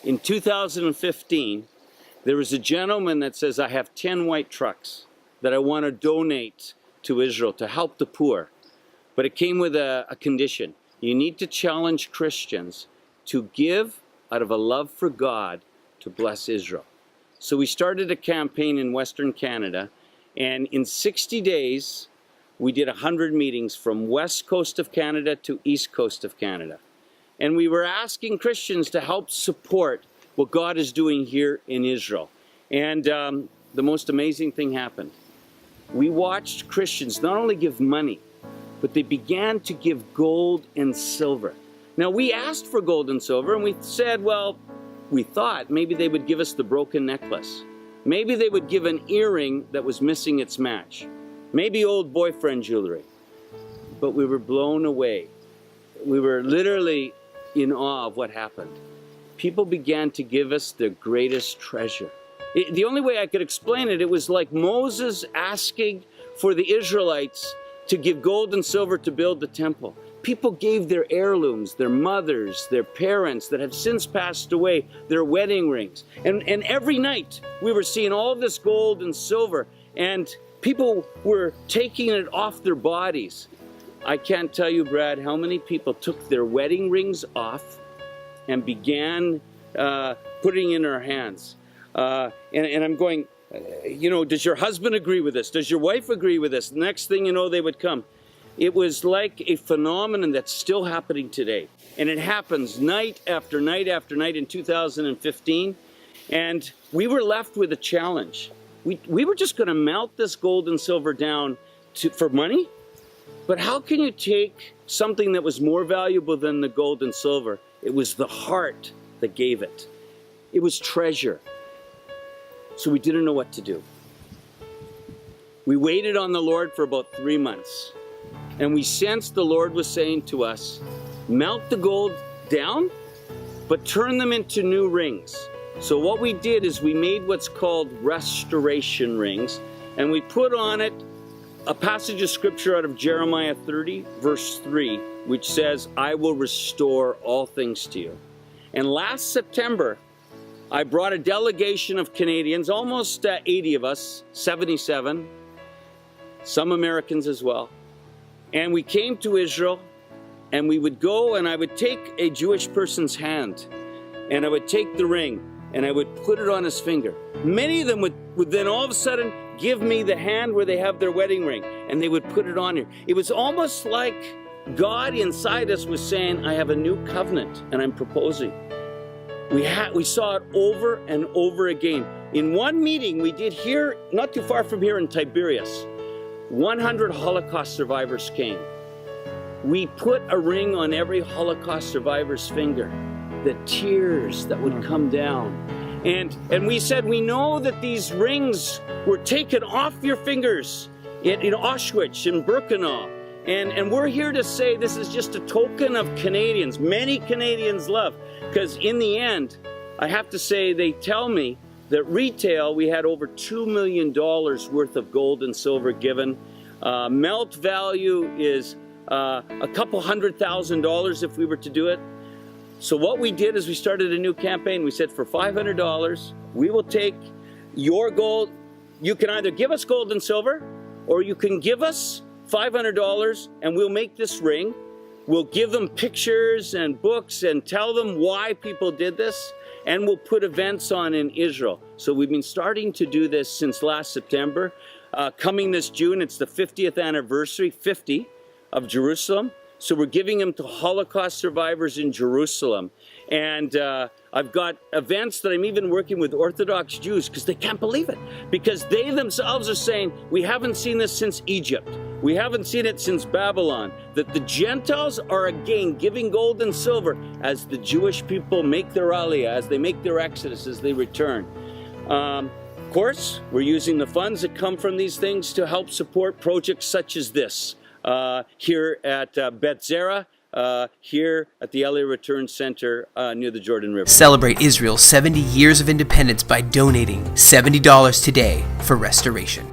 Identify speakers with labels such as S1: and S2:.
S1: In 2015, there was a gentleman that says, I have 10 white trucks that I want to donate to Israel to help the poor. But it came with a condition. You need to challenge Christians to give out of a love for God to bless Israel. So we started a campaign in Western Canada, and in 60 days, we did 100 meetings from West Coast of Canada to East Coast of Canada. And we were asking Christians to help support what God is doing here in Israel. And the most amazing thing happened. We watched Christians not only give money, but they began to give gold and silver. Now, we asked for gold and silver, and we said, well, we thought maybe they would give us the broken necklace. Maybe they would give an earring that was missing its match. Maybe old boyfriend jewelry. But we were blown away. We were literally in awe of what happened. People began to give us their greatest treasure. The only way I could explain it, it was like Moses asking for the Israelites to give gold and silver to build the temple. People gave their heirlooms, their mothers, their parents that have since passed away, their wedding rings. And every night we were seeing all this gold and silver, and people were taking it off their bodies. I can't tell you, Brad, how many people took their wedding rings off and began putting in our hands. And I'm going, does your husband agree with this? Does your wife agree with this? Next thing you know, they would come. It was like a phenomenon that's still happening today. And it happens night after night after night in 2015. And we were left with a challenge. We were just going to melt this gold and silver down for money. But how can you take something that was more valuable than the gold and silver? It was the heart that gave it. It was treasure. So we didn't know what to do. We waited on the Lord for about 3 months. And we sensed the Lord was saying to us, melt the gold down, but turn them into new rings. So what we did is we made what's called restoration rings, and we put on it a passage of scripture out of Jeremiah 30, verse 3, which says, I will restore all things to you. And last September, I brought a delegation of Canadians, almost 80 of us, 77, some Americans as well. And we came to Israel, and we would go, and I would take a Jewish person's hand, and I would take the ring, and I would put it on his finger. Many of them would then all of a sudden give me the hand where they have their wedding ring, and they would put it on here. It was almost like God inside us was saying, I have a new covenant, and I'm proposing. We saw it over and over again. In one meeting we did here, not too far from here in Tiberias, 100 Holocaust survivors came. We put a ring on every Holocaust survivor's finger. The tears that would come down. And we said, we know that these rings were taken off your fingers in Auschwitz, in Birkenau. And we're here to say this is just a token of Canadians. Many Canadians love. Because in the end, I have to say, they tell me that retail, we had over $2 million worth of gold and silver given. Melt value is a couple $100,000 if we were to do it. So what we did is we started a new campaign. We said for $500, we will take your gold. You can either give us gold and silver, or you can give us $500 and we'll make this ring. We'll give them pictures and books and tell them why people did this. And we'll put events on in Israel. So we've been starting to do this since last September. Coming this June, it's the 50th anniversary, 50, of Jerusalem. So we're giving them to Holocaust survivors in Jerusalem. And I've got events that I'm even working with Orthodox Jews because they can't believe it. Because they themselves are saying, we haven't seen this since Egypt. We haven't seen it since Babylon. That the Gentiles are again giving gold and silver as the Jewish people make their Aliyah, as they make their exodus, as they return. Of course, we're using the funds that come from these things to help support projects such as this. Here at Beth Zara, here at the Aliyah Return Center near the Jordan River.
S2: Celebrate Israel's 70 years of independence by donating $70 today for restoration.